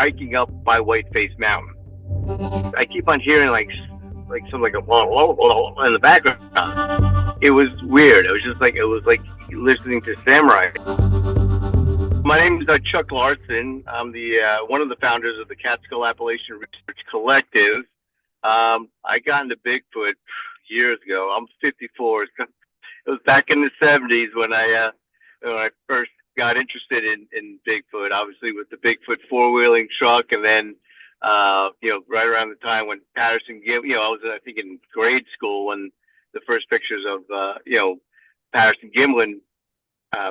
hiking up by Whiteface Mountain. I keep on hearing like some like a in the background. It was weird. It was like listening to samurai. My name is Chuck Larson. I'm the one of the founders of the Catskill Appalachian Research Collective. I got into Bigfoot years ago. I'm 54. It was back in the 70s when I first got interested in Bigfoot. Obviously with the Bigfoot four-wheeling truck, and then right around the time when Patterson Gimlin, I was I think in grade school when the first pictures of Patterson Gimlin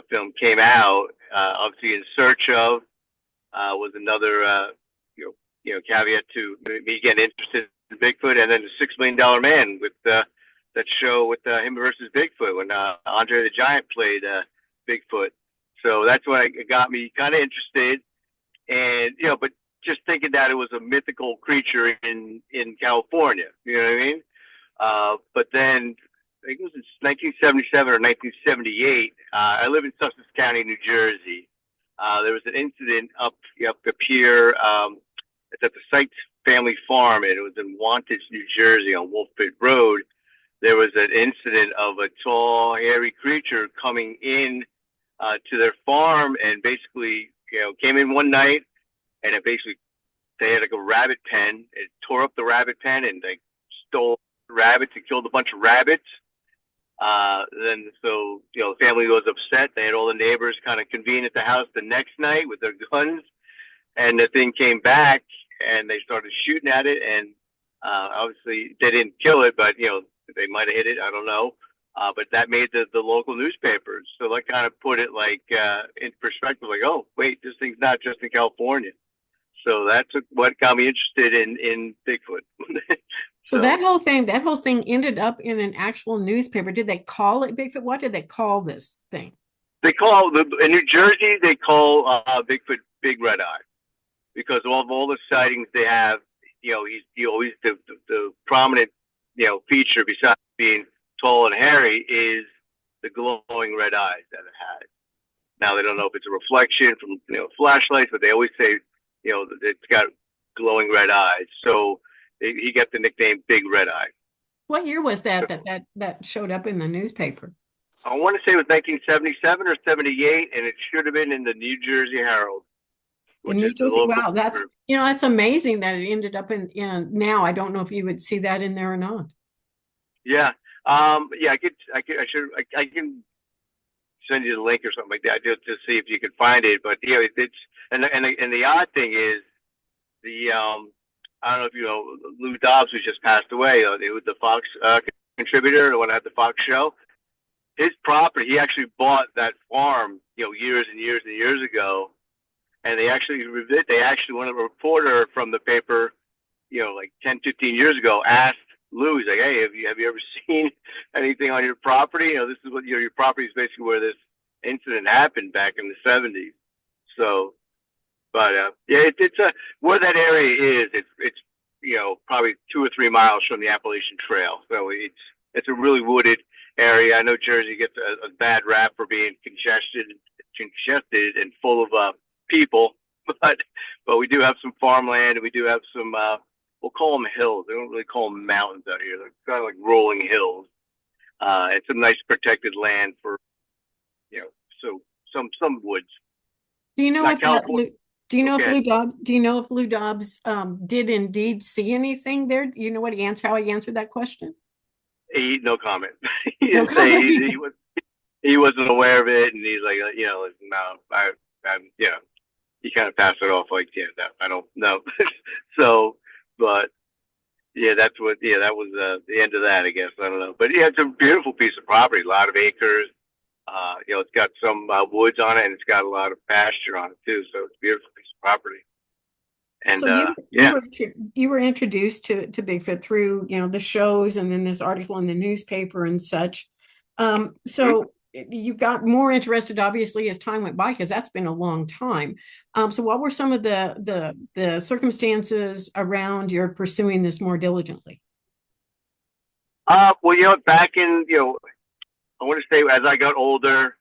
film came out. Obviously, In Search Of was another caveat to me getting interested in Bigfoot, and then the $6 Million Man with that show with him versus Bigfoot when Andre the Giant played Bigfoot. So that's what got me kind of interested, and but just thinking that it was a mythical creature in California, you know what I mean? But then I think it was in 1977 or 1978. I live in Sussex County, New Jersey. There was an incident up here. It's at the Sykes family farm, and it was in Wantage, New Jersey, on Wolf Pit Road. There was an incident of a tall, hairy creature coming in to their farm, and basically, came in one night, and they had like a rabbit pen. It tore up the rabbit pen and like stole rabbits and killed a bunch of rabbits. The family was upset. They had all the neighbors kind of convene at the house the next night with their guns, and the thing came back and they started shooting at it. And obviously they didn't kill it, but they might have hit it. I don't know. But that made the local newspapers. So that kind of put it like in perspective, like, oh wait, this thing's not just in California. So that's what got me interested in Bigfoot. So that whole thing ended up in an actual newspaper. Did they call it Bigfoot? What did they call this thing? They call in New Jersey. They call Bigfoot Big Red Eye because of all the sightings they have. He's always the prominent feature besides being tall and hairy is the glowing red eyes that it has. Now they don't know if it's a reflection from flashlights, but they always say it's got glowing red eyes. So he got the nickname Big Red Eye. What year was that showed up in the newspaper? I want to say it was 1977 or 78, and it should have been in the New Jersey Herald. New Jersey, wow, that's amazing that it ended up in now. I don't know if you would see that in there or not. Yeah. I can send you the link or something like that just to see if you can find it. But it's and the odd thing is I don't know if you know Lou Dobbs, who just passed away. The Fox contributor, the one that had the Fox show. His property, he actually bought that farm, years and years and years ago, and they actually when a reporter from the paper, like 10, 15 years ago, asked Lou, he's like, hey, have you ever seen anything on your property? This is what your property is basically where this incident happened back in the 70s. So, but it's where that area is. It's probably 2 or 3 miles from the Appalachian Trail. So it's a really wooded area. I know Jersey gets a bad rap for being congested and full of people, but we do have some farmland, and we do have some. We'll call them hills. They don't really call them mountains out here. They're kind of like rolling hills. It's some nice protected land for, so some woods. Do you know if Lou Dobbs did indeed see anything there? Do you know how he answered that question? No comment. He wasn't aware of it, and he's like, no, he kind of passed it off like, I don't know. So. But that was the end of that, I guess. I don't know, but it's a beautiful piece of property, a lot of acres. It's got some woods on it, and it's got a lot of pasture on it too. So it's a beautiful piece of property. And so you were introduced to Bigfoot through the shows, and then this article in the newspaper and such. So you got more interested, obviously, as time went by, because that's been a long time. So what were some of the circumstances around your pursuing this more diligently? Back in, I want to say as I got older,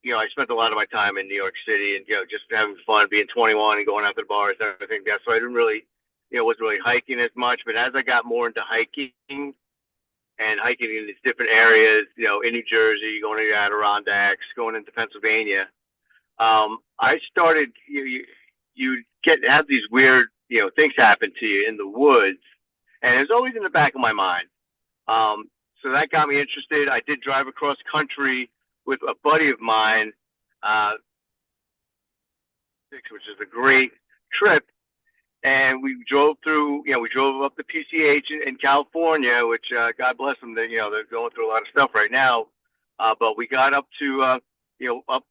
I spent a lot of my time in New York City and, just having fun, being 21 and going out to the bars and everything. That's so I didn't really, wasn't really hiking as much. But as I got more into hiking and hiking in these different areas, in New Jersey, going to the Adirondacks, going into Pennsylvania, I started, you have these weird, things happen to you in the woods. And it was always in the back of my mind. So that got me interested. I did drive across country with a buddy of mine, which is a great trip. And we drove through, we drove up the PCH in California, which, God bless them, they're going through a lot of stuff right now. But we got up to, up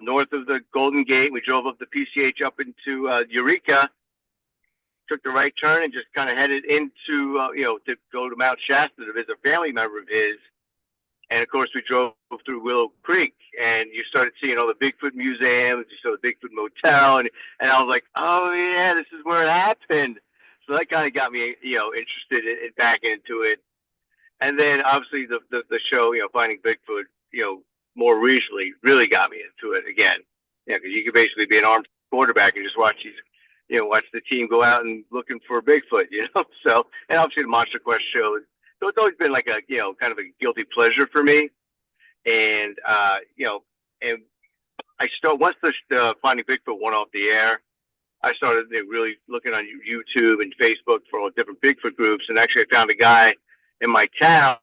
north of the Golden Gate. We drove up the PCH up into Eureka, took the right turn and just kind of headed into, to go to Mount Shasta to visit a family member of his. And of course, we drove through Willow Creek, and you started seeing all the Bigfoot museums. You saw the Bigfoot Motel, and I was like, oh yeah, this is where it happened. So that kind of got me, interested in back into it. And then obviously the show, Finding Bigfoot, more recently really got me into it again. Yeah, because you could basically be an armed quarterback and just watch these, watch the team go out and looking for Bigfoot, So, and obviously the Monster Quest shows. So it's always been like a, kind of a guilty pleasure for me. And, and once the Finding Bigfoot went off the air, I started really looking on YouTube and Facebook for all different Bigfoot groups. And actually I found a guy in my town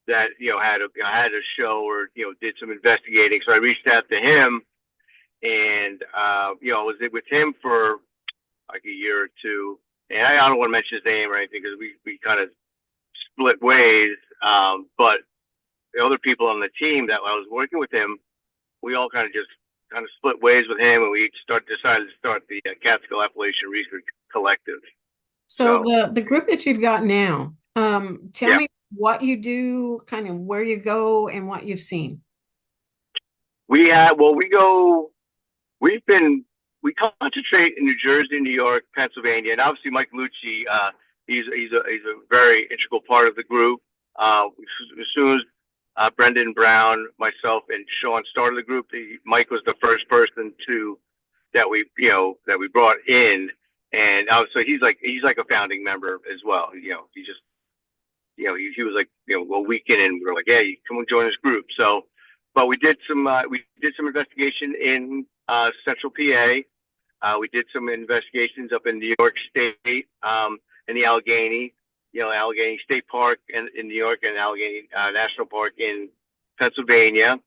that, had a show or, did some investigating. So I reached out to him and, I was with him for like a year or two. And I don't want to mention his name or anything because we kind of split ways. But the other people on the team that I was working with him, we all kind of split ways with him, and we decided to start the Catskill Appalachian Research Collective. So the group that you've got now, tell me what you do, kind of where you go, and what you've seen. We concentrate in New Jersey, New York, Pennsylvania, and obviously Mike Lucci, he's a very integral part of the group. As soon as Brendan Brown, myself, and Sean started the group, Mike was the first person that we brought in, and so he's like a founding member as well. He just he was like a week in, and we were like, yeah, you come and join this group. So, but we did some investigation in Central PA. We did some investigations up in New York State, in the Allegheny State Park in New York, and Allegheny National Park in Pennsylvania.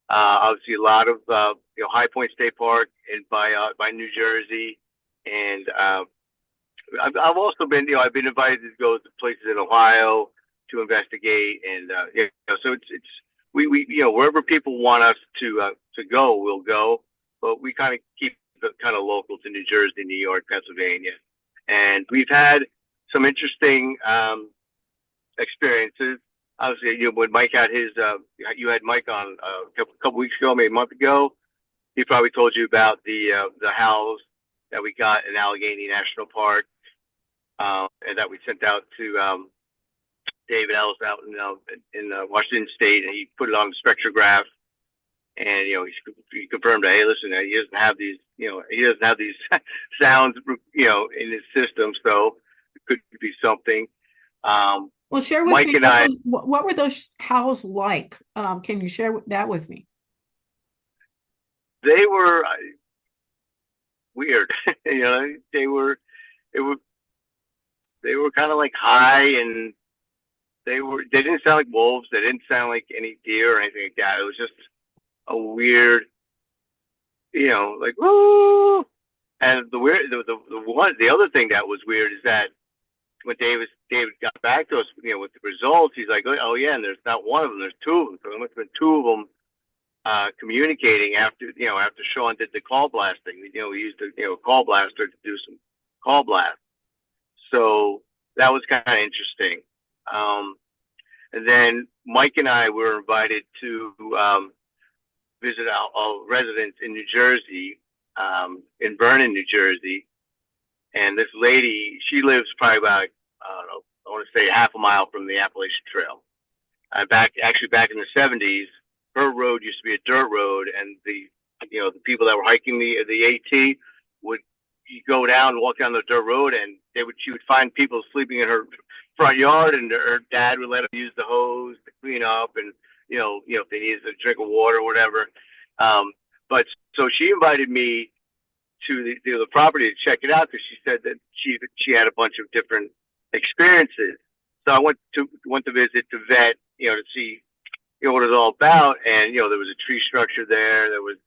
Obviously a lot of, High Point State Park by New Jersey. And, I've also been, I've been invited to go to places in Ohio to investigate. And, so we, wherever people want us to go, we'll go, but we kind of keep it kind of local to New Jersey, New York, Pennsylvania. And we've had some interesting experiences. Obviously, when Mike had his, you had Mike on a couple weeks ago, maybe a month ago. He probably told you about the howls that we got in Allegheny National Park, and that we sent out to David Ellis out in Washington State, and he put it on the spectrograph. And he confirmed that, hey, listen, he doesn't have these, he doesn't have these sounds, in his system, so it could be something. Well, share with Mike me, and what were those howls like? Can you share that with me? They were weird. They were kind of like high, and they didn't sound like wolves. They didn't sound like any deer or anything like that. It was just a weird, like, woo. And the other thing that was weird is that when David got back to us, with the results, he's like, oh yeah, and there's not one of them, there's two of them. So there must have been two of them communicating after Sean did the call blasting. We used a call blaster to do some call blast. So that was kind of interesting. And then Mike and I were invited to visit our residence in New Jersey, in Vernon, New Jersey. And this lady, she lives probably about, I want to say half a mile from the Appalachian Trail. Back in the 70s, her road used to be a dirt road, and the people that were hiking the AT would go down and walk down the dirt road, and she would find people sleeping in her front yard, and her dad would let them use the hose to clean up, and if they needed a drink of water or whatever. But so she invited me to the property to check it out because she said that she had a bunch of different experiences. So I went to visit the vet, to see what it was all about, and there was a tree structure there. There was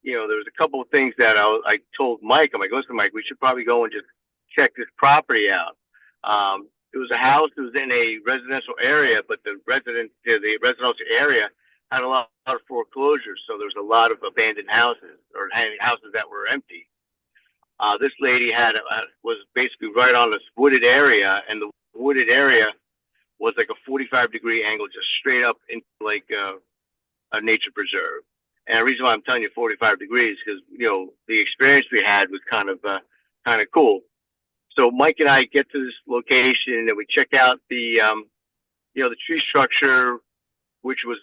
a couple of things that I told Mike. I'm like, listen, Mike, we should probably go and just check this property out. It was a house. It was in a residential area, but the residential area had a lot of foreclosures. So there was a lot of abandoned houses or houses that were empty. This lady was basically right on this wooded area, and the wooded area was like a 45-degree angle, just straight up into like a nature preserve. And the reason why I'm telling you 45 degrees because the experience we had was kind of cool. So Mike and I get to this location and we check out the tree structure, which was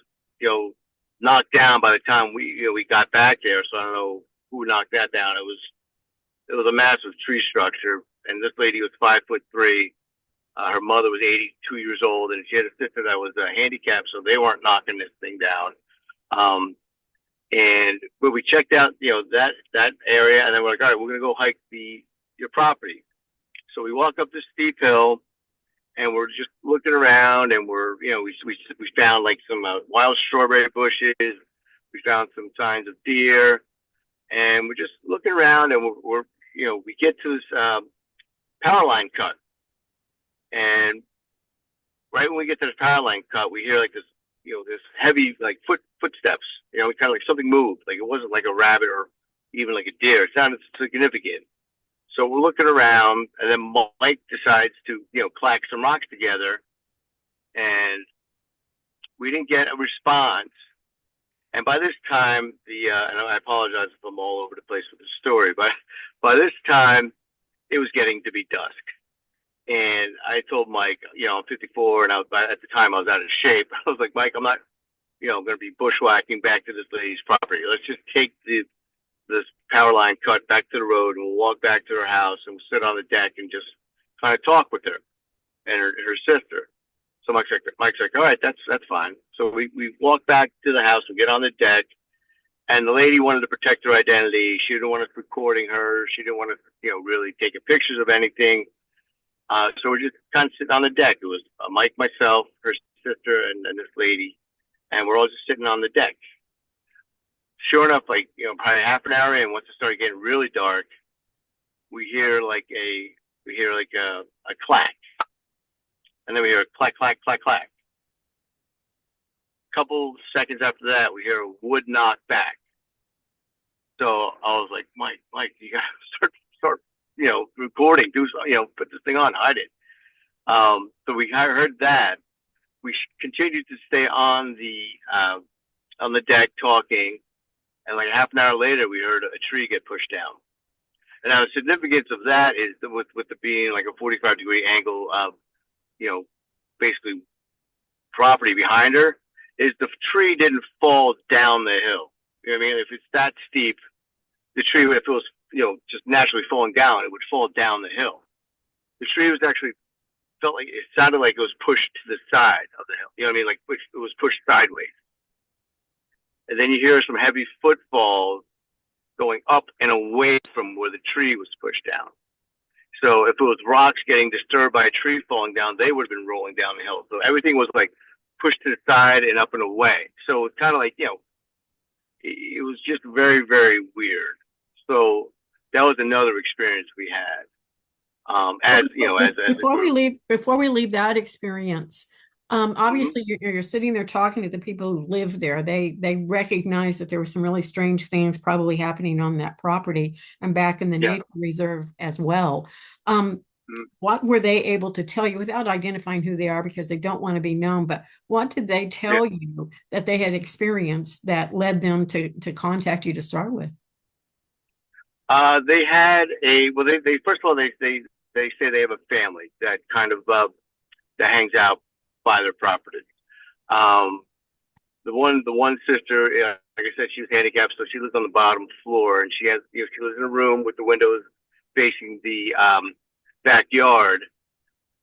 knocked down by the time we got back there. So I don't know who knocked that down. It was a massive tree structure, and this lady was 5'3". Her mother was 82 years old, and she had a sister that was handicapped, so they weren't knocking this thing down. And when we checked out, that area, and then we're like, all right, we're gonna go hike your property. So we walk up this steep hill, and we're just looking around, and we found like some wild strawberry bushes. We found some signs of deer, and we're just looking around, and we get to this power line cut, and right when we get to this power line cut, we hear like this heavy like footsteps. Kind of like something moved. Like it wasn't like a rabbit or even like a deer. It sounded significant. So we're looking around, and then Mike decides to clack some rocks together, and we didn't get a response. And by this time, and I apologize if I'm all over the place with the story, but by this time, it was getting to be dusk. And I told Mike, I'm 54, and at the time I was out of shape. I was like, Mike, I'm not, going to be bushwhacking back to this lady's property. Let's just take this power line cut back to the road, and we'll walk back to her house, and we'll sit on the deck and just kind of talk with her and her sister. So Mike's like, all right, that's fine. So we walk back to the house, we get on the deck, and the lady wanted to protect her identity. She didn't want us recording her. She didn't want us, really taking pictures of anything. So we're just kind of sitting on the deck. It was Mike, myself, her sister, and this lady, and we're all just sitting on the deck. Sure enough, like probably half an hour in, once it started getting really dark, we hear like a clack, and then we hear a clack, clack, clack, clack. A couple seconds after that, we hear a wood knock back. So I was like, Mike, you gotta start, recording, put this thing on, hide it. So we heard that. We continued to stay on the deck talking, and like half an hour later, we heard a tree get pushed down. And now the significance of that is that with it being like a 45-degree angle, basically property behind her, is the tree didn't fall down the hill. You know what I mean? If it's that steep, the tree, if it was, just naturally falling down, it would fall down the hill. The tree was actually it sounded like it was pushed to the side of the hill. You know what I mean? Like it was pushed sideways. And then you hear some heavy footfalls going up and away from where the tree was pushed down. So if it was rocks getting disturbed by a tree falling down, they would have been rolling down the hill. So everything was like pushed to the side and up and away. So it's kind of like, it was just very, very weird. So that was another experience we had. Before we leave that experience, obviously you're sitting there talking to the people who live there. They recognize that there were some really strange things probably happening on that property and back in the nature reserve as well. What were they able to tell you without identifying who they are because they don't want to be known? But what did they tell you that they had experienced that led them to contact you to start with? They had they first of all, they say they have a family that kind of, that hangs out by their property. the one sister, like I said, she was handicapped, so she lives on the bottom floor, and she has, she lives in a room with the windows facing the backyard.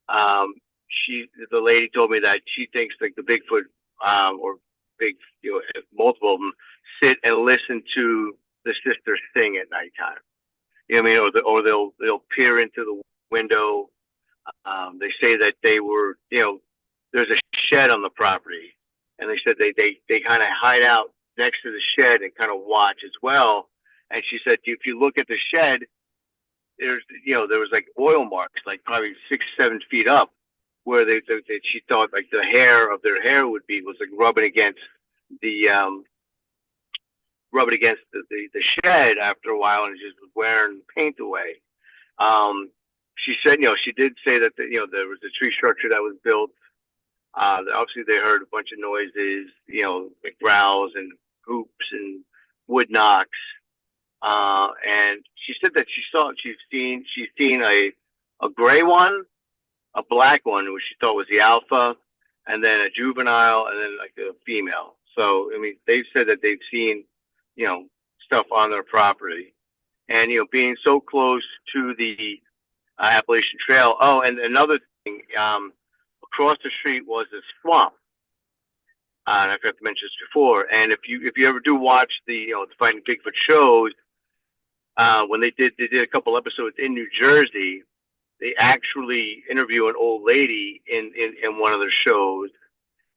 The lady told me that she thinks like the Bigfoot, or big, multiple of them sit and listen to the sister sing at nighttime. You know what I mean? Or they'll peer into the window. They say that they were, there's a shed on the property, and they said they kind of hide out next to the shed and kind of watch as well. And she said if you look at the shed, there was like oil marks, like probably 6, 7 feet up, where she thought like the hair of their hair was like rubbing against the the shed after a while, and it just was wearing paint away. She said, she did say that there was a tree structure that was built. Obviously, they heard a bunch of noises, like growls and hoops and wood knocks. And she said that she's seen a gray one, a black one, which she thought was the alpha, and then a juvenile, and then like a female. So, I mean, they've said that they've seen, stuff on their property, and, being so close to the Appalachian Trail. Oh, and another thing, across the street was a swamp. And I forgot to mention this before. And if you ever do watch the Fighting Bigfoot shows, when they did a couple episodes in New Jersey, they actually interview an old lady in one of their shows,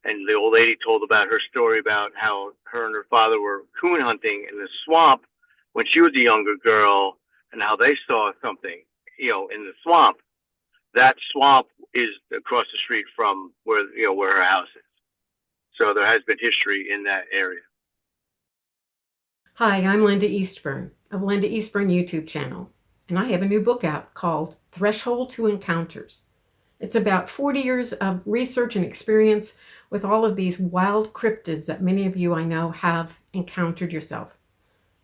and the old lady told about her story about how her and her father were coon hunting in the swamp when she was a younger girl, and how they saw something, in the swamp. That swamp is across the street from where her house is. So there has been history in that area. Hi, I'm Linda Eastburn of Linda Eastburn YouTube channel, and I have a new book out called Threshold to Encounters. It's about 40 years of research and experience with all of these wild cryptids that many of you I know have encountered yourself.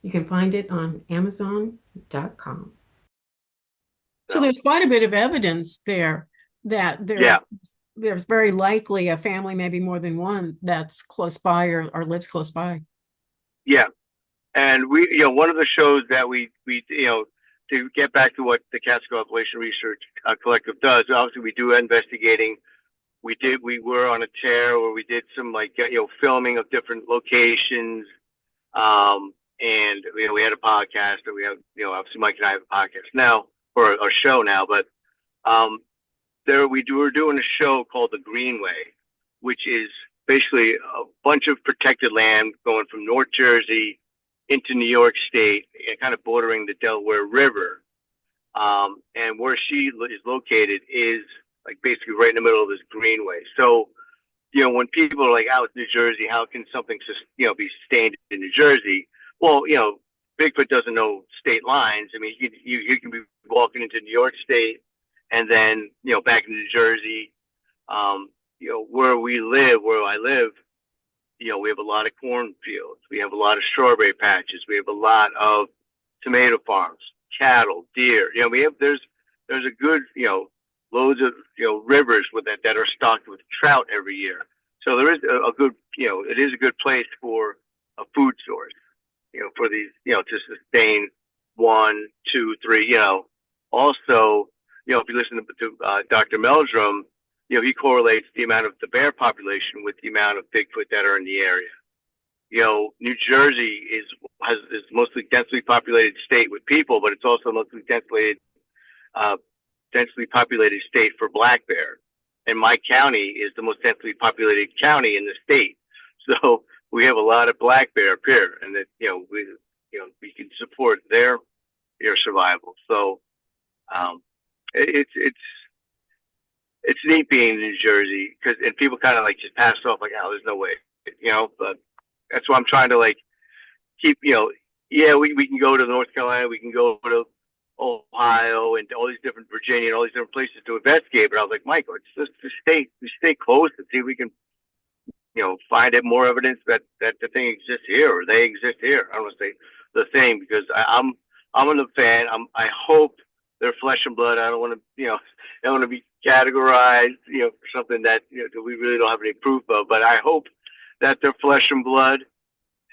You can find it on Amazon.com. So there's quite a bit of evidence there that there's very likely a family, maybe more than one, that's close by or lives close by. Yeah. And we, one of the shows that we to get back to what the Catskill Appalachian Research Collective does, obviously we do investigating. We were on a tear where we did some filming of different locations. And we had a podcast, and we have, obviously Mike and I have a podcast now, or a show now, but we're doing a show called The Greenway, which is basically a bunch of protected land going from North Jersey into New York State, and kind of bordering the Delaware River. And where she is located is like basically right in the middle of this greenway. So, when people are like, "Oh, it's New Jersey, how can something just, be sustained in New Jersey?" Well, Bigfoot doesn't know state lines. I mean, you can be walking into New York State and then, back in New Jersey. Where I live, we have a lot of cornfields. We have a lot of strawberry patches. We have a lot of tomato farms, cattle, deer. There's a good, loads of, rivers that are stocked with trout every year. So there is a good, it is a good place for a food source, for these, to sustain 1, 2, 3, Also, if you listen to Dr. Meldrum, he correlates the amount of the bear population with the amount of Bigfoot that are in the area. New Jersey is mostly densely populated state with people, but it's also mostly densely populated state for black bear. And my county is the most densely populated county in the state. So we have a lot of black bear up here, and that, we can support their survival. So, it's neat being in New Jersey, and people kind of just pass it off like, "Oh, there's no way," but that's why I'm trying to keep, we can go to North Carolina, we can go to Ohio and all these different Virginia and all these different places to investigate. But I was like, Michael, it's just to stay close and see if we can, find out more evidence that the thing exists here, or they exist here. I don't want to say the thing, because I'm a fan. I hope they're flesh and blood. I don't want to, I don't want to be categorized, for something that, that we really don't have any proof of. But I hope that they're flesh and blood,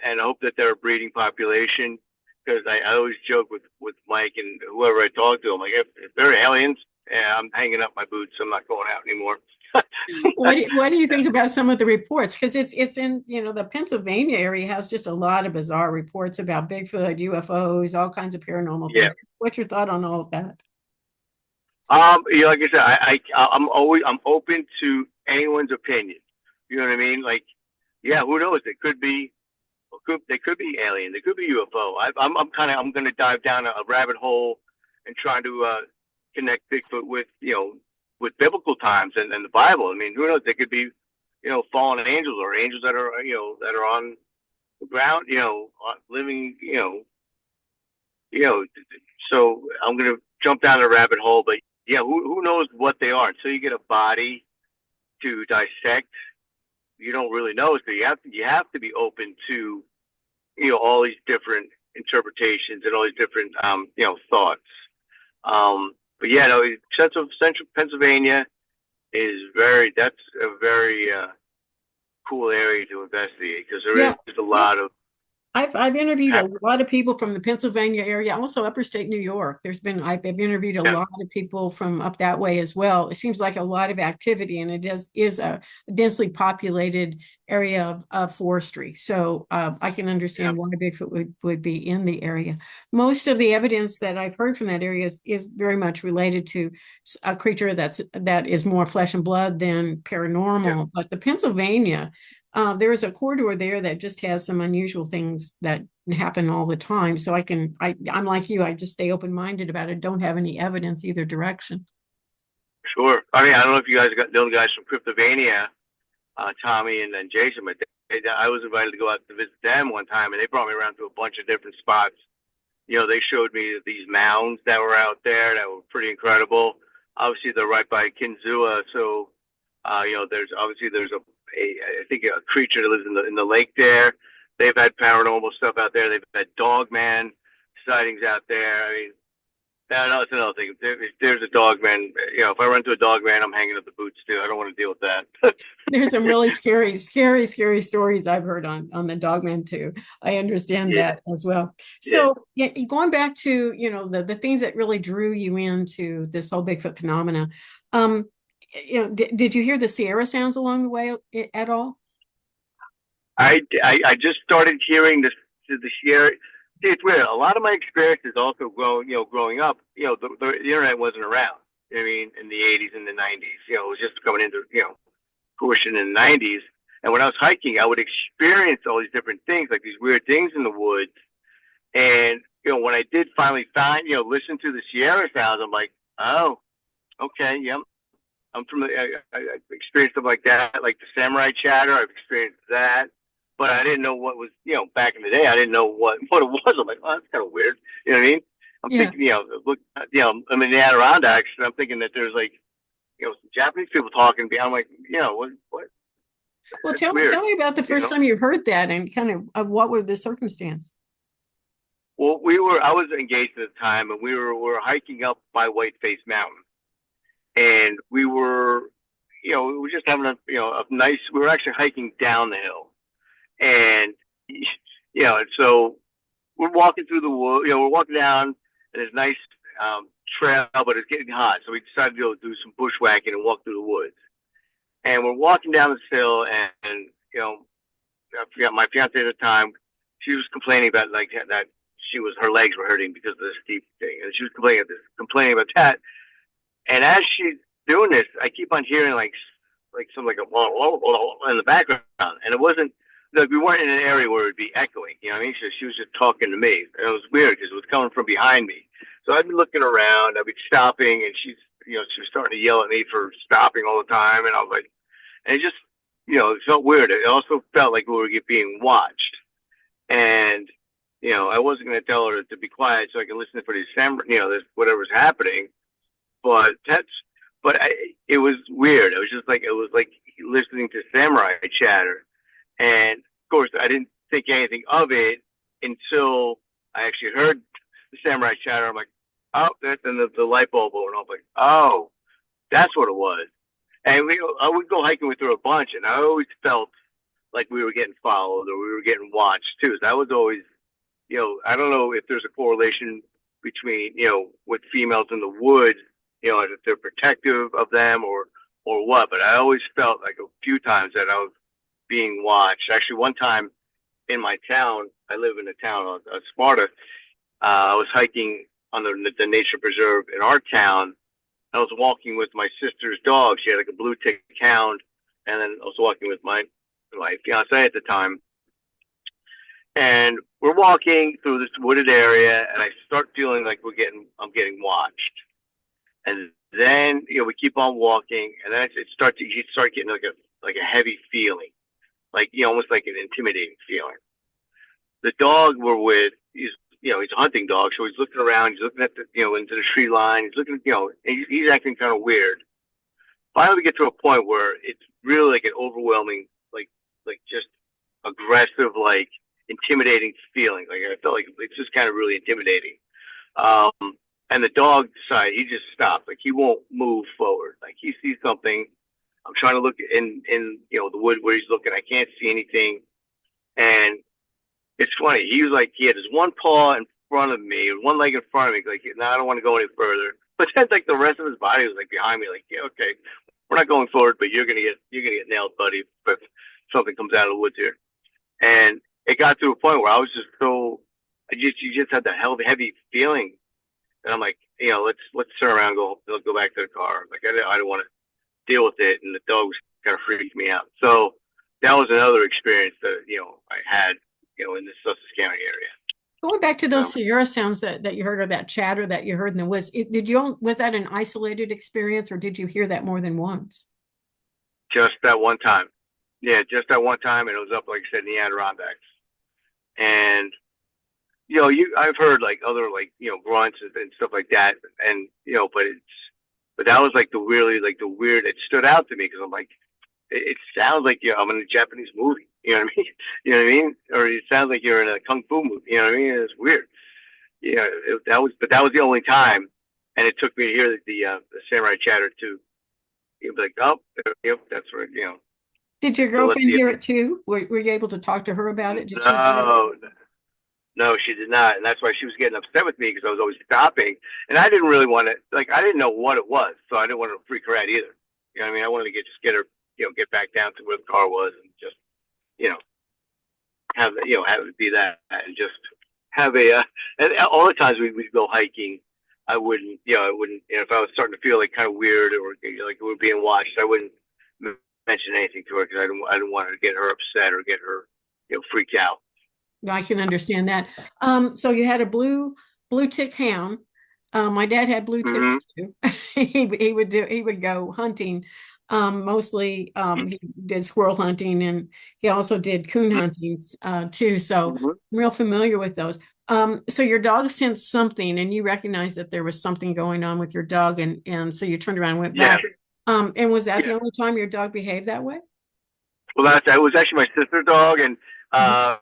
and hope that they're a breeding population. Because I always joke with Mike and whoever I talk to, I'm like, if they're aliens, yeah, I'm hanging up my boots. I'm not going out anymore. What do you think about some of the reports? Because it's in, the Pennsylvania area has just a lot of bizarre reports about Bigfoot, UFOs, all kinds of paranormal Yeah. things. What's your thought on all of that? Like I said, I'm open to anyone's opinion. You know what I mean? Like, yeah, who knows? They could be alien. They could be UFO. I'm going to dive down a rabbit hole and try to connect Bigfoot with biblical times and the Bible. I mean, who knows? They could be, fallen angels or angels that are, that are on the ground, living, so I'm going to jump down a rabbit hole, but yeah, who knows what they are until you get a body to dissect. You don't really know, so you have to be open to all these different interpretations and all these different thoughts. But yeah, no, central Pennsylvania is that's a very cool area to investigate because there is a lot of. I've interviewed a lot of people from the Pennsylvania area, also upper state New York. I've interviewed a lot of people from up that way as well. It seems like a lot of activity, and it is a densely populated area of forestry. So I can understand why Bigfoot would be in the area. Most of the evidence that I've heard from that area is very much related to a creature that is more flesh and blood than paranormal. Yeah. But the Pennsylvania. There is a corridor there that just has some unusual things that happen all the time. So I'm like you, I just stay open-minded about it. Don't have any evidence either direction. Sure. I mean, I don't know if you guys know the guys from Cryptovania, Tommy and then Jason, but I was invited to go out to visit them one time, and they brought me around to a bunch of different spots. They showed me these mounds that were out there that were pretty incredible. Obviously, they're right by Kinzua, so there's I think a creature that lives in the lake there. They've had paranormal stuff out there. They've had dogman sightings out there. I mean, that's another thing. If there's a dogman, if I run into a dogman, I'm hanging up the boots too. I don't want to deal with that. There's some really scary stories I've heard on the dogman too. I understand that as well. So going back to, the things that really drew you into this whole Bigfoot phenomena, did you hear the Sierra sounds along the way at all? I just started hearing the Sierra. See, it's weird. A lot of my experiences also growing up, the internet wasn't around. I mean, in the 80s and the 90s, it was just coming into, fruition in the 90s. And when I was hiking, I would experience all these different things, like these weird things in the woods. And, when I did finally listen to the Sierra sounds, I'm like, oh, okay, yep. I'm familiar. I experienced stuff like that, like the samurai chatter. I've experienced that, but I didn't know what was, back in the day. I didn't know what it was. I'm like, oh, that's kind of weird. You know what I mean? I'm thinking, look, I'm in the Adirondacks, and I'm thinking that there's like, some Japanese people talking. I'm like, what? Well, tell me about the first time you heard that, and kind of what were the circumstances? Well, I was engaged at the time, and we were hiking up by Whiteface Mountain. And we were just having a nice. We were actually hiking down the hill, and and so we're walking through the wood. We're walking down this nice trail, but it's getting hot, so we decided to go do some bushwhacking and walk through the woods. And we're walking down this hill, and I forgot my fiance at the time. She was complaining about that her legs were hurting because of this steep thing, and she was complaining about that. And as she's doing this, I keep on hearing like some in the background, and it wasn't like we weren't in an area where it'd be echoing. You know what I mean? She was just talking to me, and it was weird because it was coming from behind me. So I'd be looking around, I'd be stopping, and she was starting to yell at me for stopping all the time, and I was like, and it just it felt weird. It also felt like we were being watched, and I wasn't going to tell her to be quiet so I could listen for these whatever's happening. But it was weird. It was like listening to samurai chatter. And of course, I didn't think anything of it until I actually heard the samurai chatter. I'm like, oh, that's the light bulb went off. Like, oh, that's what it was. And I would go hiking with her a bunch, and I always felt like we were getting followed or we were getting watched too. So that was always, I don't know if there's a correlation between, with females in the woods, if they're protective of them or what. But I always felt like a few times that I was being watched. Actually, one time in my town, I live in a town of Sparta. I was hiking on the nature preserve in our town. I was walking with my sister's dog. She had like a blue tick hound, and then I was walking with my fiance at the time. And we're walking through this wooded area, and I start feeling like I'm getting watched. And then we keep on walking, and then you start getting like a heavy feeling, like almost like an intimidating feeling. The dog we're with, he's a hunting dog, so he's looking around, he's looking at into the tree line, he's looking, and he's acting kind of weird. Finally, we get to a point where it's really like an overwhelming, like just aggressive, like intimidating feeling. Like I felt like it's just kind of really intimidating. And the dog decided he just stopped. Like he won't move forward. Like he sees something. I'm trying to look in the wood where he's looking. I can't see anything. And it's funny. He had his one paw in front of me, one leg in front of me. Like, no, I don't want to go any further. But then, like the rest of his body was like behind me. Like, yeah, okay, we're not going forward, but you're gonna get nailed, buddy, if something comes out of the woods here. And it got to a point where I was just you just had that heavy feeling, and I'm like, let's turn around, and go back to the car. Like I didn't want to deal with it, and the dog was kind of freaking me out. So that was another experience that I had in the Sussex County area. Going back to those Sierra sounds that you heard, or that chatter that you heard in the woods, was that an isolated experience, or did you hear that more than once? Just that one time. Yeah, just that one time, and it was up, like I said, in the Adirondacks. And I've heard like other grunts and stuff like that, and but that was like the weird. It stood out to me because I'm like, it sounds like I'm in a Japanese movie. You know what I mean? You know what I mean? Or it sounds like you're in a kung fu movie. You know what I mean? It's weird. That was the only time, and it took me to hear the samurai chatter too. You'd be like, oh, yep, that's right. Did your girlfriend hear it too? Were you able to talk to her about it? Did she No, no, she did not, and that's why she was getting upset with me because I was always stopping, and I didn't really want to. Like, I didn't know what it was, so I didn't want to freak her out either. You know what I mean? I wanted to get her, get back down to where the car was and just, have it be that and just have and all the times we'd go hiking, I wouldn't, if I was starting to feel like kind of weird or like we were being watched, I wouldn't mention anything to her because I didn't want to get her upset or get her, freaked out. I can understand that. So you had a blue tick hound. My dad had blue ticks too. he would go hunting. Mostly he did squirrel hunting, and he also did coon hunting too. So I'm real familiar with those. So your dog sensed something, and you recognized that there was something going on with your dog, and so you turned around and went back. And was that the only time your dog behaved that way? Well, that was actually my sister's dog, and I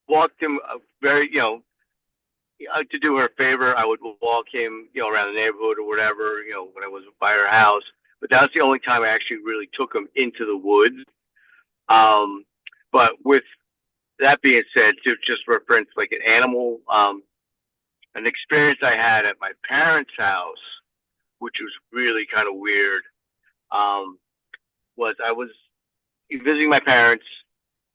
walked him very, to do her a favor, I would walk him, around the neighborhood or whatever, when I was by her house. But that was the only time I actually really took him into the woods. But with that being said, to just reference like an animal, an experience I had at my parents' house, which was really kind of weird, was I was visiting my parents,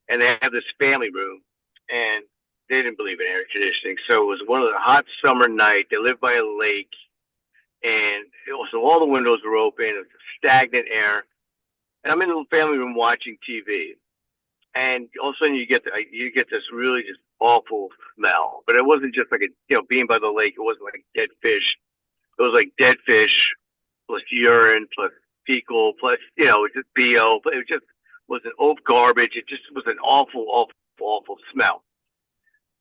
and they have this family room, and they didn't believe in air conditioning. So it was one of the hot summer nights. They lived by a lake, and so all the windows were open. It was stagnant air, and I'm in the family room watching TV, and all of a sudden you get this really just awful smell. But it wasn't just like being by the lake. It wasn't like dead fish. It was like dead fish plus urine plus fecal plus just BO. But it just was an old garbage. It just was an awful, awful, awful smell.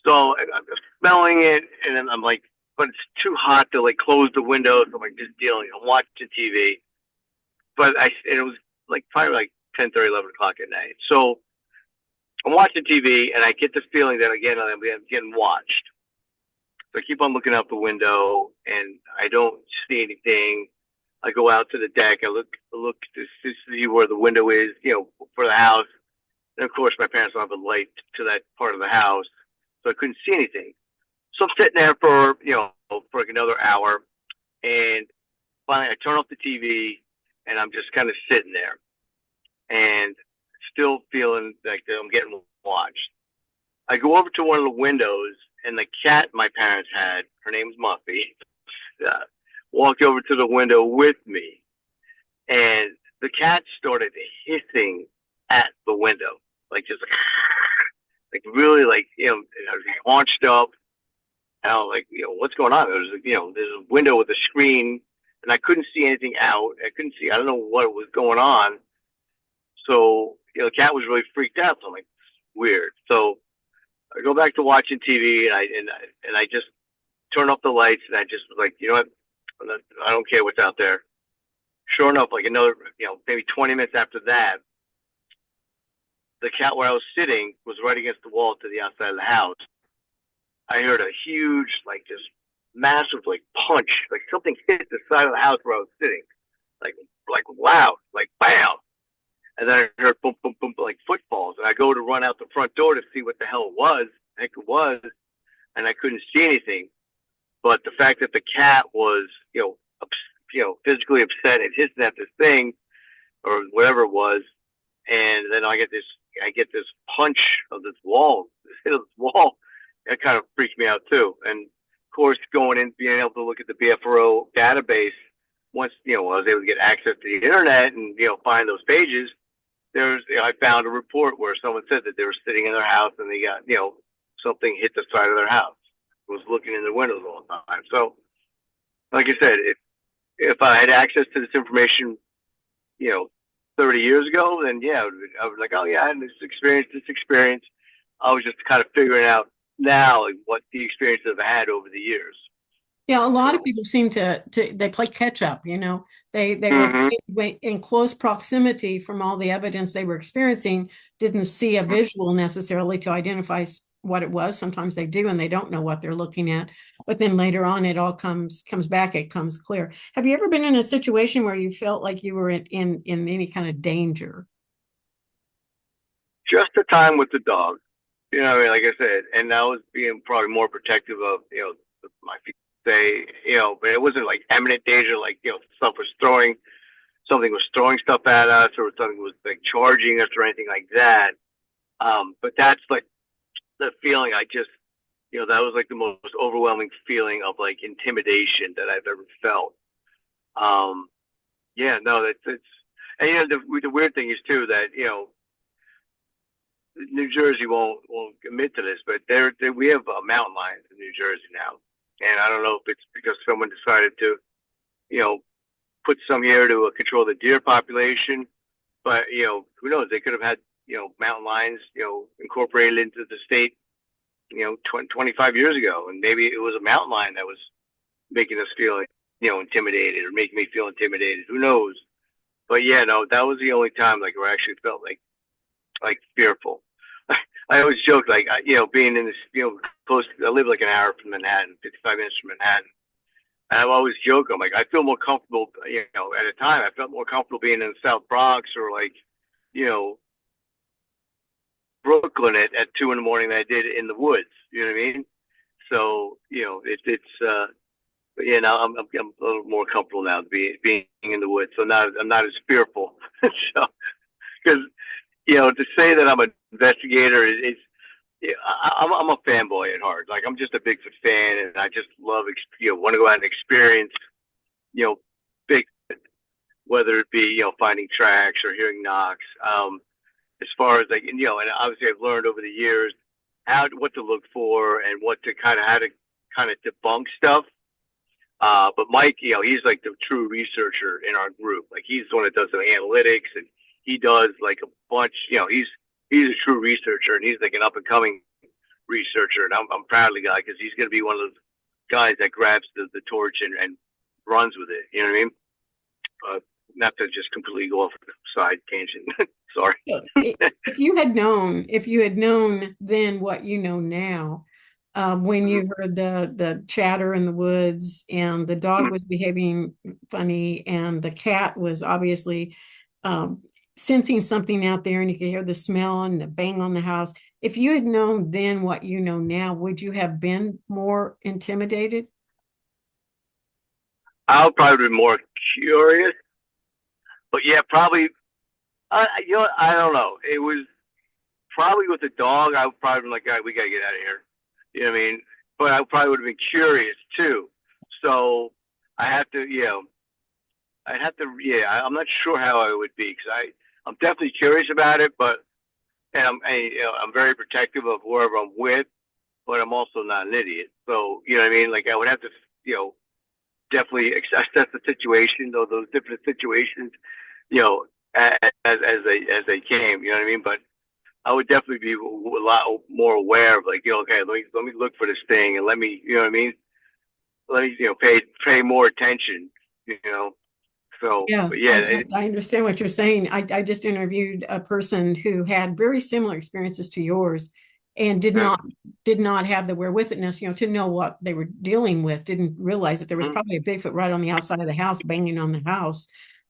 So I'm smelling it, and then I'm like, but it's too hot to like close the window. So I'm like just dealing. I'm watching TV, but it was like probably like 10:30, 11 o'clock at night. So I'm watching TV, and I get the feeling that again I'm getting watched. So I keep on looking out the window, and I don't see anything. I go out to the deck. I look to see where the window is, for the house. And of course, my parents don't have a light to that part of the house, so I couldn't see anything. So I'm sitting there for like another hour, and finally I turn off the TV, and I'm just kind of sitting there, and still feeling like I'm getting watched. I go over to one of the windows, and the cat my parents had, her name was Muffy, uh, walked over to the window with me, and the cat started hissing at the window, like just like really like haunched up. And I was like, what's going on? There's there's a window with a screen, and I couldn't see anything out. I don't know what was going on. So the cat was really freaked out. So I'm like, weird. So I go back to watching TV, and I just turn off the lights, and I just was like, you know what? I don't care what's out there. Sure enough, like another, maybe 20 minutes after that, the cat where I was sitting was right against the wall to the outside of the house. I heard a huge, like just massive, like punch, like something hit the side of the house where I was sitting, like loud, like bam. And then I heard boom, boom, boom, like footfalls. And I go to run out the front door to see what the hell it was. Heck, it was, and I couldn't see anything. But the fact that the cat was, physically upset and hissing at this thing or whatever it was, and then I get this punch of this wall, this hit of this wall. That kind of freaked me out too. And of course, going in, being able to look at the BFRO database, once I was able to get access to the internet and find those pages, I found a report where someone said that they were sitting in their house and they got something hit the side of their house. It was looking in the windows all the time. So, like I said, if I had access to this information, 30 years ago, then yeah, I was like, oh yeah, I had this experience. I was just kind of figuring out now like, what the experiences I've had over the years. Yeah, a lot of people seem to they play catch up, They were in close proximity from all the evidence they were experiencing, didn't see a visual necessarily to identify what it was. Sometimes they do and they don't know what they're looking at. But then later on it all comes back, it comes clear. Have you ever been in a situation where you felt like you were in any kind of danger? Just the time with the dog. Like I said, and I was being probably more protective of, my say, but it wasn't like imminent danger, like, something was throwing stuff at us or something was like charging us or anything like that. But that's like the feeling that was like the most overwhelming feeling of like intimidation that I've ever felt. Yeah, no, it's, and the weird thing is too that, New Jersey won't admit to this, but we have mountain lions in New Jersey now, and I don't know if it's because someone decided to, put some here to control the deer population, but who knows? They could have had mountain lions incorporated into the state 25 years ago, and maybe it was a mountain lion that was making us feel like intimidated or making me feel intimidated. Who knows? But yeah, no, that was the only time like where I actually felt like fearful. I always joke like being in this close. I live like an hour from Manhattan, 55 minutes from Manhattan, and I always joke. I'm like I feel more comfortable. At a time I felt more comfortable being in the South Bronx or like Brooklyn at 2 a.m. than I did in the woods. You know what I mean? So but yeah, now I'm a little more comfortable now being in the woods. So now I'm not as fearful. So because to say that I'm an investigator is I'm a fanboy at heart. Like I'm just a Bigfoot fan, and I just love want to go out and experience Bigfoot, whether it be finding tracks or hearing knocks. As far as like and obviously I've learned over the years what to look for and how to kind of debunk stuff. But Mike, he's like the true researcher in our group. Like he's the one that does the analytics and he does like a bunch, he's a true researcher and he's like an up and coming researcher. And I'm proud of the guy because he's going to be one of those guys that grabs the torch and runs with it. You know what I mean? Not to just completely go off the side tangent. Sorry. If you had known then what you know now, when Mhm. you heard the chatter in the woods and the dog was behaving funny and the cat was obviously um, sensing something out there and you could hear the smell and the bang on the house. If you had known then what you know now, would you have been more intimidated? I'll probably be more curious, but yeah, probably. I don't know. It was probably with the dog. I would probably been like, "Guy, we gotta get out of here." You know what I mean? But I probably would have been curious too. So I have to, I'd have to, I'm not sure how I would be because I'm definitely curious about it, but and I'm very protective of whoever I'm with, but I'm also not an idiot. So you know what I mean? Like I would have to, you know, definitely assess the situation, though those different situations, you know, as they came. You know what I mean? But I would definitely be a lot more aware of like, okay, let me look for this thing and let me, you know what I mean? Let me, pay more attention, you know. So, Yeah, but I, yeah, I understand what you're saying. I just interviewed a person who had very similar experiences to yours and uh, did not have the wherewithedness, to know what they were dealing with, didn't realize that there was mm-hmm, probably a Bigfoot right on the outside of the house, banging on the house.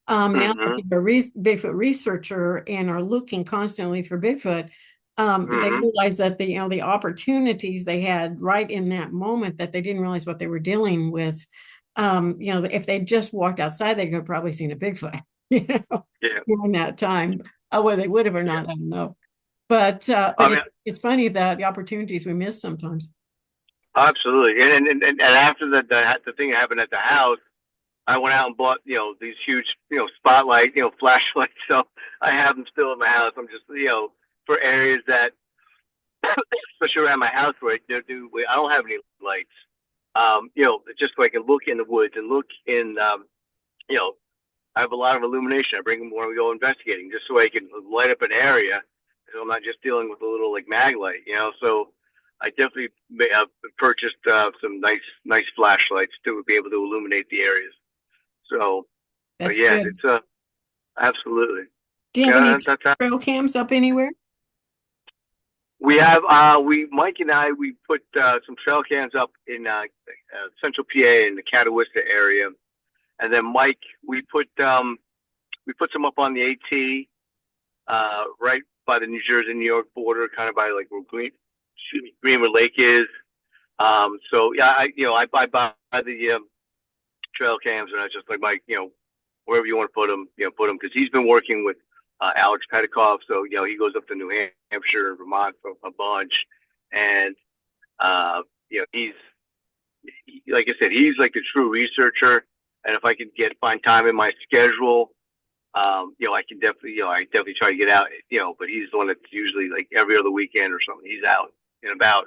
Now that mm-hmm, they're a Bigfoot researcher and are looking constantly for Bigfoot, they mm-hmm, realized that the opportunities they had right in that moment that they didn't realize what they were dealing with. If they just walked outside, they could have probably seen a Bigfoot, yeah, during that time. Whether they would have or yeah. not, I don't know. But I mean, it's funny that the opportunities we miss sometimes. absolutely. And after the thing that happened at the house, I went out and bought, these huge, spotlight, flashlights. So I have them still in my house. I'm just, for areas that, especially around my house where I don't have any lights. Just so I can look in the woods and look in, you know, I have a lot of illumination. I bring them when we go investigating, just so I can light up an area, so I'm not just dealing with a little like mag light. So I definitely purchased some nice flashlights to be able to illuminate the areas. So, but That's yeah, good. it's absolutely. Do you have any Yeah, that's trail cams up anywhere? we have Mike and I we put some trail cams up in Central PA in the Catawissa area, and then Mike we put some up on the AT right by the New Jersey New York border, kind of by like where Greenwood Lake is. So yeah, I buy the trail cams, and I just like Mike, wherever you want to put them because he's been working with Alex Petikoff, so he goes up to New Hampshire, Vermont for a bunch, and he's like I said, he's like the true researcher, and if I could find time in my schedule, I can definitely, I definitely try to get out, but he's the one that's usually like every other weekend or something. He's out and about.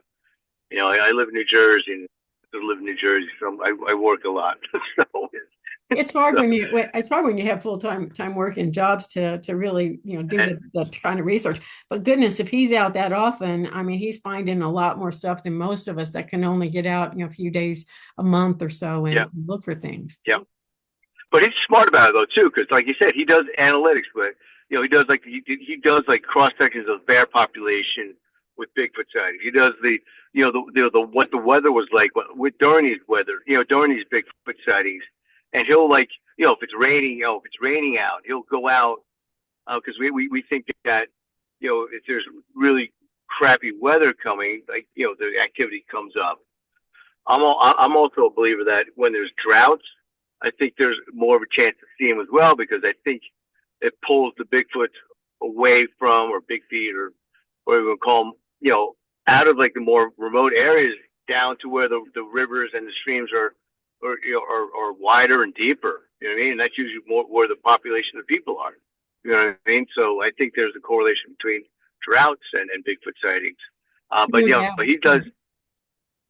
I live in New Jersey and I live in New Jersey, so I work a lot. so, so It's hard when you have full time work and jobs to really do and, the kind of research. But goodness, if he's out that often, I mean, he's finding a lot more stuff than most of us that can only get out a few days a month or so yeah, and look for things. yeah. But he's smart about it though too, because like you said, he does analytics, but he does like he does like cross sections of bear population with Bigfoot sightings. He does the what the weather was like with during these during these Bigfoot sightings, and he'll like if it's raining, if it's raining out, he'll go out because we think that if there's really crappy weather coming, like the activity comes up. I'm also a believer that when there's droughts, I think there's more of a chance to see them as well because I think it pulls the Bigfoot away from or big feet or whatever we call them, out of like the more remote areas down to where the rivers and the streams are wider and deeper. You know what I mean? And that's usually more where the population of people are. You know what I mean? So I think there's a correlation between droughts and Bigfoot sightings. But No doubt. but he does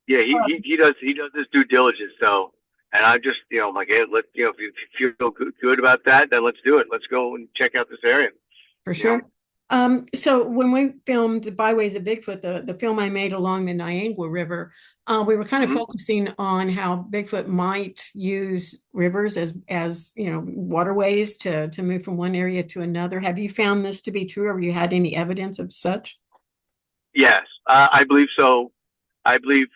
yeah, he does his due diligence. So, and I just I'm like, hey, if you feel good about that, then let's do it. Let's go and check out this area. For You know. sure. So when we filmed Byways of Bigfoot, the film I made along the Niangua River, we were kind of Mm-hmm. focusing on how Bigfoot might use rivers as waterways to move from one area to another. Have you found this to be true? Or have you had any evidence of such? Yes, I believe so. I believe,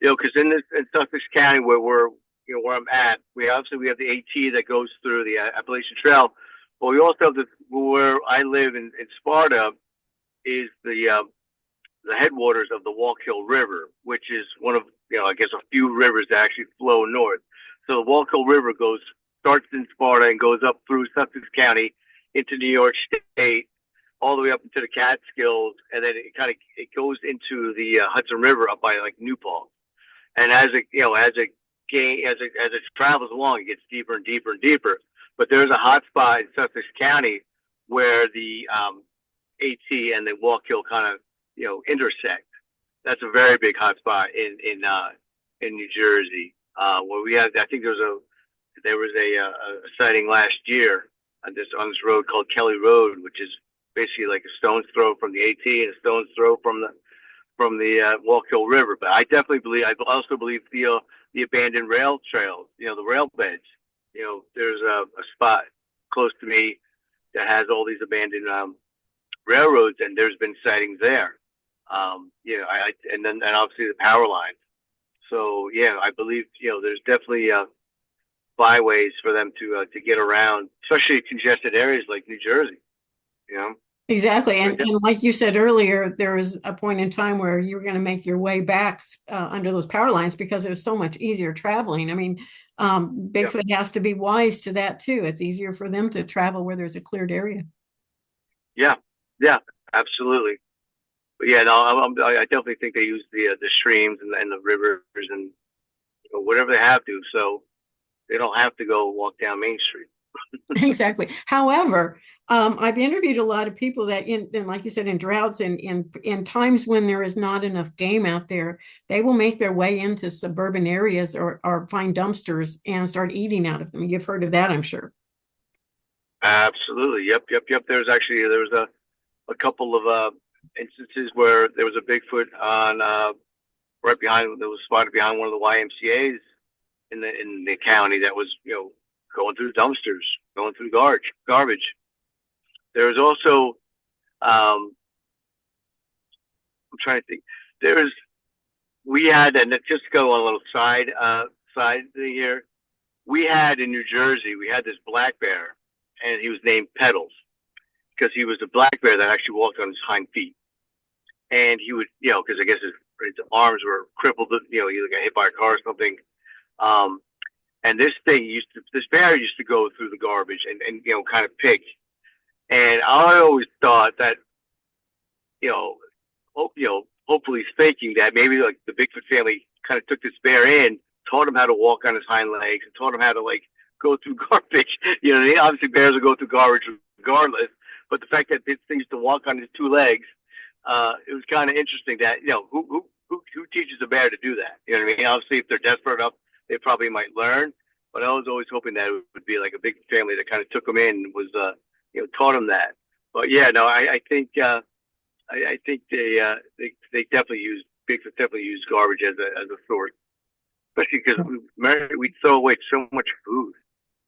because in Sussex County where I'm at, we have the AT that goes through the Appalachian Trail, but we also have where I live in Sparta is the headwaters of the Wallkill River, which is one of I guess a few rivers that actually flow north. So the Wallkill River starts in Sparta and goes up through Sussex County into New York State, all the way up into the Catskills, and then it goes into the Hudson River up by like New Paltz. And as it travels along, it gets deeper and deeper and deeper. But there's a hot spot in Sussex County where the AT and the Wallkill kind of intersect. That's a very big hot spot in New Jersey. Where we had, I think there was a sighting last year on this road called Kelly Road, which is basically like a stone's throw from the AT and a stone's throw from the Wallkill River. But I also believe the abandoned rail trails, the rail beds. There's a spot close to me that has all these abandoned railroads, and there's been sightings there. And obviously the power lines. So yeah, I believe there's definitely byways for them to get around, especially congested areas like New Jersey. Exactly. And like you said earlier, there was a point in time where you were going to make your way back under those power lines because it was so much easier traveling. I mean, Bigfoot has to be wise to that too. It's easier for them to travel where there's a cleared area. Yeah, absolutely. But yeah, no, I definitely think they use the streams and the rivers and whatever they have to, so they don't have to go walk down Main Street. Exactly. However, I've interviewed a lot of people that like you said, in droughts and in times when there is not enough game out there, they will make their way into suburban areas or find dumpsters and start eating out of them. You've heard of that, I'm sure. Absolutely. Yep. There was a couple of instances where there was a Bigfoot on right behind, that was spotted behind one of the YMCA's in the county that was going through dumpsters, going through garbage. There was also I'm trying to think. We had, and just go on a little side thing here. We had in New Jersey, we had this black bear, and he was named Pedals because he was a black bear that actually walked on his hind feet. And he would, because I guess his arms were crippled, he got hit by a car or something. And this bear used to go through the garbage and kind of pick. And I always thought that, hopefully thinking that maybe like the Bigfoot family kind of took this bear in, taught him how to walk on his hind legs, and taught him how to like go through garbage. Obviously bears will go through garbage regardless, but the fact that this thing used to walk on his two legs, it was kind of interesting that, who teaches a bear to do that? You know what I mean? Obviously, if they're desperate enough, they probably might learn. But I was always hoping that it would be like a big family that kind of took them in and was, taught them that. But yeah, no, I think they definitely Bigfoot definitely use garbage as a source, especially because we throw away so much food.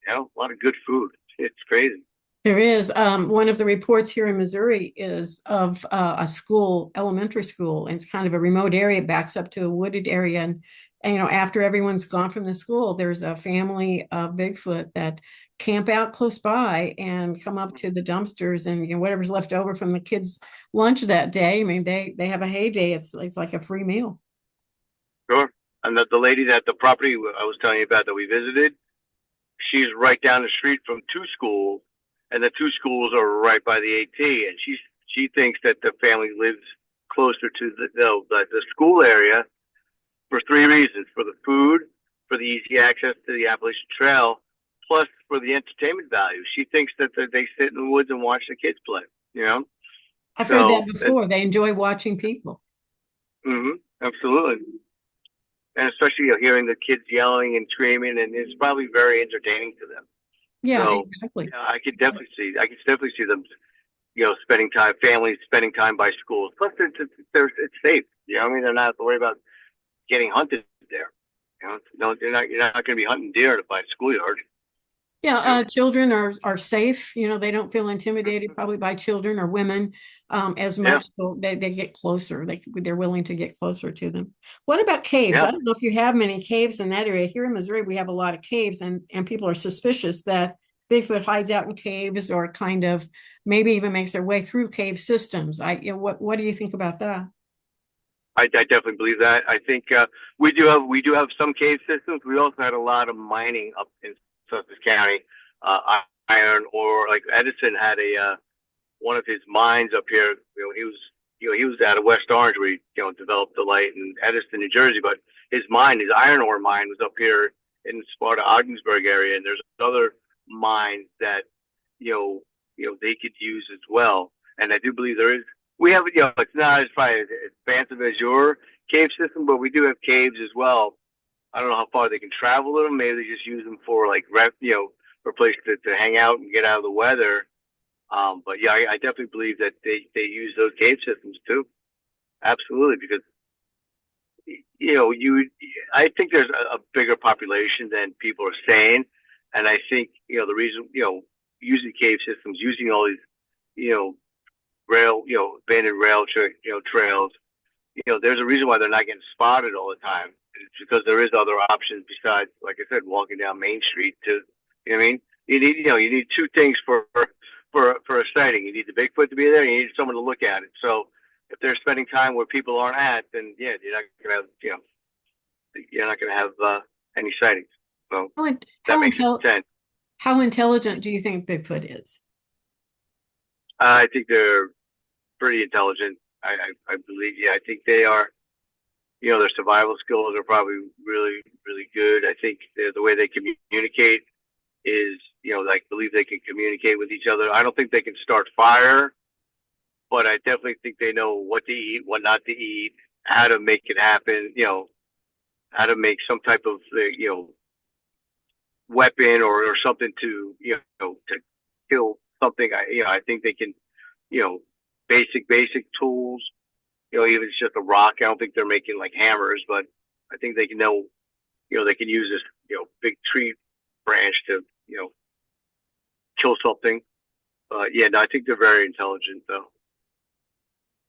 A lot of good food. It's crazy. There is. One of the reports here in Missouri is of a school, elementary school, and it's kind of a remote area, backs up to a wooded area. And after everyone's gone from the school, there's a family of Bigfoot that camp out close by and come up to the dumpsters and whatever's left over from the kids' lunch that day. I mean, they have a heyday. It's like a free meal. Sure. And the lady that the property I was telling you about that we visited, she's right down the street from two schools. And the two schools are right by the AT, and she thinks that the family lives closer to the school area for three reasons: for the food, for the easy access to the Appalachian Trail, plus for the entertainment value. She thinks that they sit in the woods and watch the kids play. I've heard that before. They enjoy watching people. Absolutely, and especially hearing the kids yelling and screaming, and it's probably very entertaining to them. Yeah, so, exactly. I could definitely see them, families spending time by schools. Plus, it's safe. I mean, they're not have to worry about getting hunted there. You're not going to be hunting deer by a schoolyard. Yeah, You know? children are safe. They don't feel intimidated probably by children or women as Yeah, much. So they get closer. They're willing to get closer to them. What about caves? yeah. I don't know if you have many caves in that area. Here in Missouri, we have a lot of caves, and people are suspicious that Bigfoot hides out in caves or kind of maybe even makes their way through cave systems. What do you think about that? I definitely believe that. I think we do have some cave systems. We also had a lot of mining up in Sussex County, iron ore. Like Edison had a one of his mines up here. He was out of West Orange where he developed the light in Edison, New Jersey. But his iron ore mine, was up here in Sparta, Ogdensburg area, and there's other mines that they could use as well. And I do believe there is. We have it's not as probably as expansive as your cave system, but we do have caves as well. I don't know how far they can travel to them. Maybe they just use them for like for a place to hang out and get out of the weather. But yeah, I definitely believe that they use those cave systems too. Absolutely, because I think there's a bigger population than people are saying, and I think the reason using cave systems, using all these rail abandoned trails, there's a reason why they're not getting spotted all the time. It's because there is other options besides, like I said, walking down Main Street to, you know what I mean? You need two things for a sighting. You need the Bigfoot to be there, and you need someone to look at it. So if they're spending time where people aren't at, then yeah, you're not gonna have any sightings. So How, in- that how, makes intel sense. how intelligent do you think Bigfoot is? I think they're pretty intelligent. I believe, yeah, I think they are. Their survival skills are probably really, really good. I think the way they communicate is, I believe they can communicate with each other. I don't think they can start fire, but I definitely think they know what to eat, what not to eat, how to make it happen, how to make some type of, weapon or something to, to kill something. I think they can, you know, basic tools, even if it's just a rock. I don't think they're making like hammers, but I think they can know, they can use this, big tree branch to, kill something. Yeah, no, I think they're very intelligent though.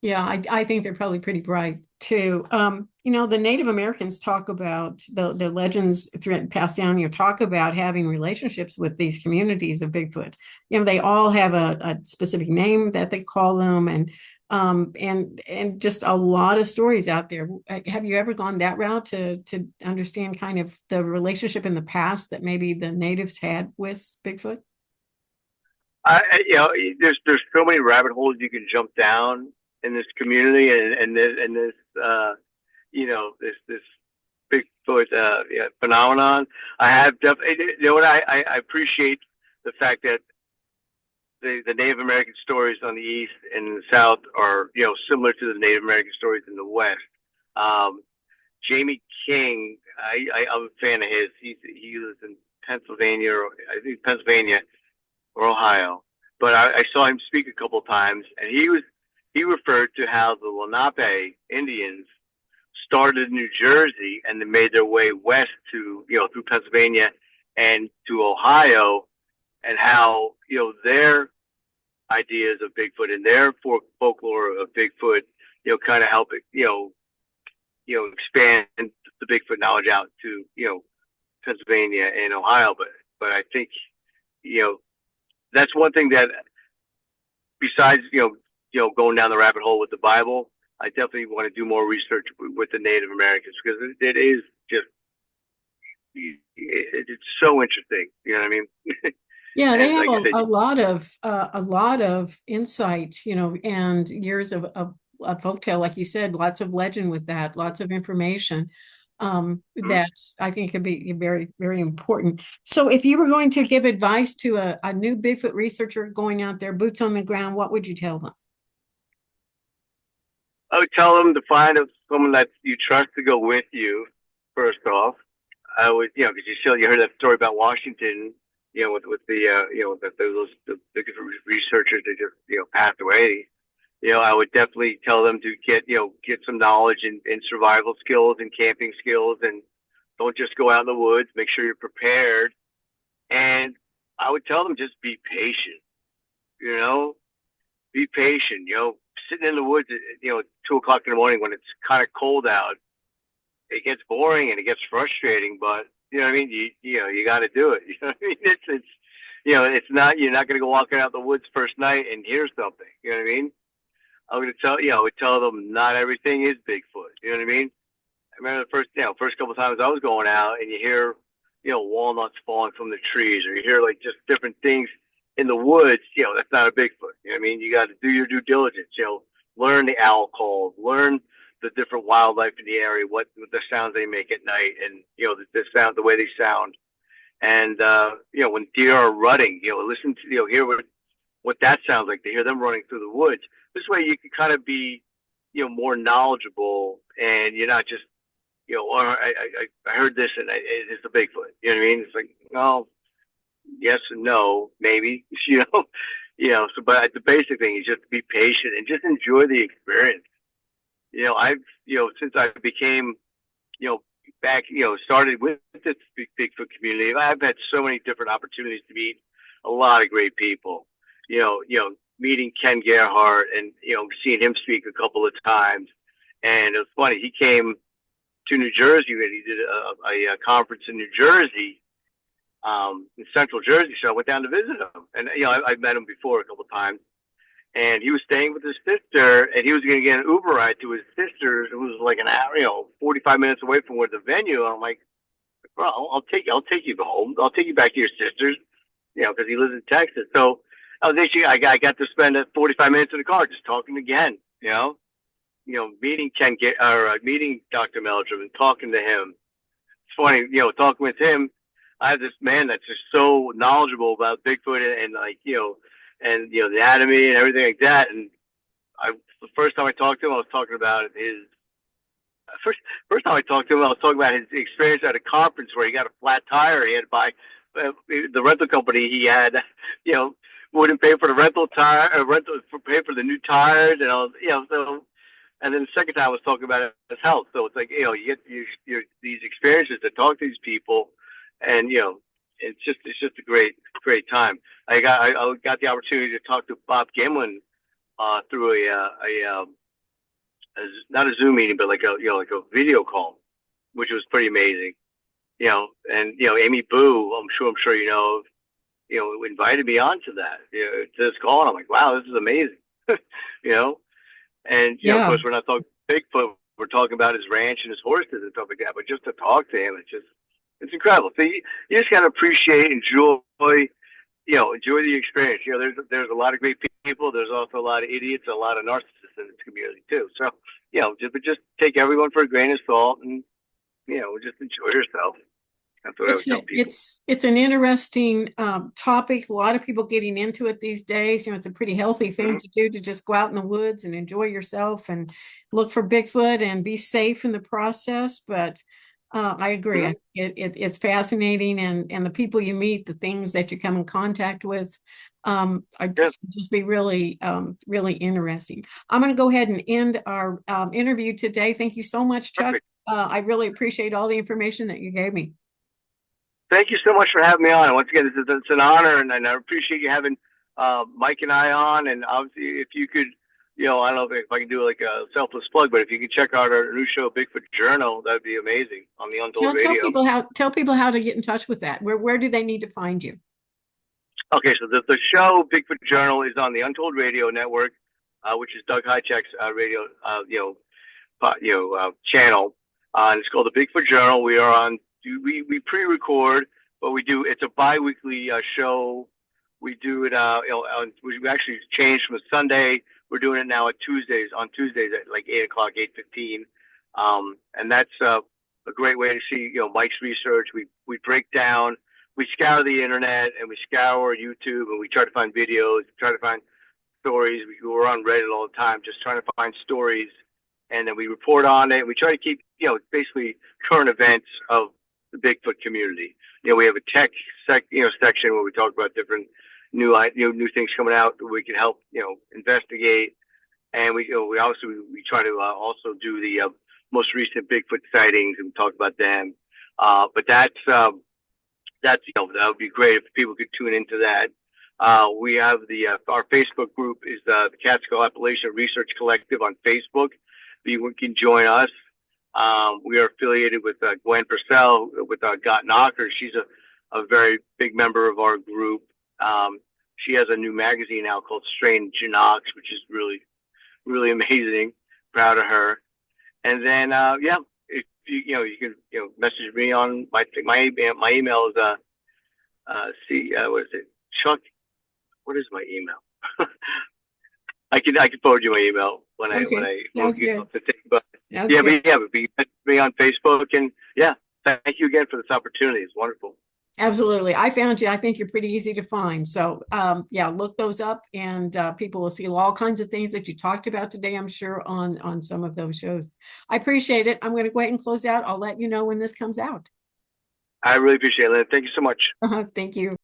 Yeah, I think they're probably pretty bright too. The Native Americans talk about the legends passed down, talk about having relationships with these communities of Bigfoot. They all have a specific name that they call them and just a lot of stories out there. Have you ever gone that route to understand kind of the relationship in the past that maybe the natives had with Bigfoot? There's so many rabbit holes you can jump down in this community and this this Bigfoot phenomenon. I have definitely, what I appreciate the fact that the Native American stories on the east and the south are similar to the Native American stories in the west. Um, Jamie King, I'm a fan of his. He lives in Pennsylvania, or I think Pennsylvania or Ohio, but I saw him speak a couple of times, and he referred to how the Lenape Indians started in New Jersey and then made their way west to through Pennsylvania and to Ohio, and how their ideas of Bigfoot and their folklore of Bigfoot kind of help it expand the Bigfoot knowledge out to Pennsylvania and Ohio, but I think you know that's one thing that besides going down the rabbit hole with the Bible, I definitely want to do more research with the Native Americans because it is just it's so interesting. You know what I mean? Yeah, they And have like I said, a lot of insight, and years of folktale, like you said, lots of legend with that, lots of information mhm. that I think could be very, very important. So, if you were going to give advice to a new Bigfoot researcher going out there, boots on the ground, what would you tell them? I would tell them to find someone that you trust to go with you. First off, I would because you heard that story about Washington, with the the researchers that just passed away. I would definitely tell them to get some knowledge in survival skills and camping skills, and don't just go out in the woods. Make sure you're prepared, and I would tell them just be patient. You know, be patient. Sitting in the woods, 2 o'clock in the morning when it's kind of cold out, it gets boring and it gets frustrating. But you know what I mean. You got to do it. You know what I mean. It's not. You're not going to go walking out the woods first night and hear something. You know what I mean. I'm going to tell. I would tell them not everything is Bigfoot. You know what I mean. I remember the first couple of times I was going out and you hear, walnuts falling from the trees, or you hear like just different things in the woods. That's not a Bigfoot. You know what I mean? You got to do your due diligence. Learn the owl calls, learn the different wildlife in the area, what the sounds they make at night, and the sound, the way they sound, and when deer are rutting, listen to hear what that sounds like. To hear them running through the woods. This way, you can kind of be more knowledgeable, and you're not just I heard this and it's a Bigfoot. You know what I mean? It's like, no, yes and no, maybe. So, but the basic thing is just be patient and just enjoy the experience. I've, since I became, back, started with this Bigfoot community, I've had so many different opportunities to meet a lot of great people. Meeting Ken Gerhardt and, seeing him speak a couple of times. And it was funny. He came to New Jersey and he did a conference in New Jersey, in Central Jersey. So I went down to visit him, and I've met him before a couple of times. And he was staying with his sister, and he was going to get an Uber ride to his sister's. It was like an hour, 45 minutes away from where the venue. And I'm like, bro, I'll take you home. I'll take you back to your sister's, because he lives in Texas. So I got to spend 45 minutes in the car just talking again, meeting meeting Dr. Meldrum and talking to him. It's funny, talking with him. I have this man that's just so knowledgeable about Bigfoot and the anatomy and everything like that. And the first time I talked to him, I was talking about his experience at a conference where he got a flat tire. He had to buy the rental company he had, wouldn't pay for the rental tire, pay for the new tires, and all, so. And then the second time I was talking about his health. So it's like, you get these experiences to talk to these people, and it's just a great time. I got the opportunity to talk to Bob Gimlin through a not a Zoom meeting, but like a video call, which was pretty amazing. And Amy Boo, I'm sure invited me onto that, to this call, and I'm like, wow, this is amazing. And of course, we're not talking Bigfoot. We're talking about his ranch and his horses and stuff like that. But just to talk to him, it's incredible. So you just gotta appreciate, enjoy the experience. There's a lot of great people. There's also a lot of idiots, a lot of narcissists in this community too. So just take everyone for a grain of salt, and just enjoy yourself. That's what I would tell people. It's an interesting topic. A lot of people getting into it these days. It's a pretty healthy thing to do, to just go out in the woods and enjoy yourself and look for Bigfoot and be safe in the process. But I agree. It's fascinating, and the people you meet, the things that you come in contact with, just be really, really interesting. I'm going to go ahead and end our interview today. Thank you so much, Chuck. I really appreciate all the information that you gave me. Thank you so much for having me on. And once again, it's an honor, and I appreciate you having Mike and I on. And obviously, if you could, I don't know if I can do like a selfless plug, but if you could check out our new show, Bigfoot Journal, that'd be amazing on the Untold Radio. Tell people how to get in touch with that. Where do they need to find you? Okay, so the show Bigfoot Journal is on the Untold Radio Network, which is Doug Hychek's radio, channel. And it's called the Bigfoot Journal. We are on. We pre-record, but it's a bi-weekly show. We do it, we actually changed from a Sunday. We're doing it now on Tuesdays at like 8 o'clock, 8:15. And that's a great way to see, Mike's research. We break down, we scour the internet, and we scour YouTube, and we try to find videos, try to find stories. We're on Reddit all the time, just trying to find stories, and then we report on it. We try to keep, basically current events of the Bigfoot community. We have a tech section where we talk about different new things coming out that we can help, investigate. And we try to also do the most recent Bigfoot sightings and talk about them. But that's That's, that would be great if people could tune into that. We have our Facebook group is the Catskill Appalachian Research Collective on Facebook. You can join us. We are affiliated with Gwen Purcell with Got Knockers. She's a very big member of our group. She has a new magazine now called Strange Knox, which is really, really amazing. Proud of her. And then, if you can, message me on my email is, what is it? Chuck, what is my email? I can forward you my email when Okay. when Sounds good. but Sounds yeah, good. but message me on Facebook, and thank you again for this opportunity. It's wonderful. Absolutely. I found you. I think you're pretty easy to find. So, look those up, and people will see all kinds of things that you talked about today, I'm sure, on some of those shows. I appreciate it. I'm going to go ahead and close out. I'll let you know when this comes out. I really appreciate it, Lynn. Thank you so much. Thank you.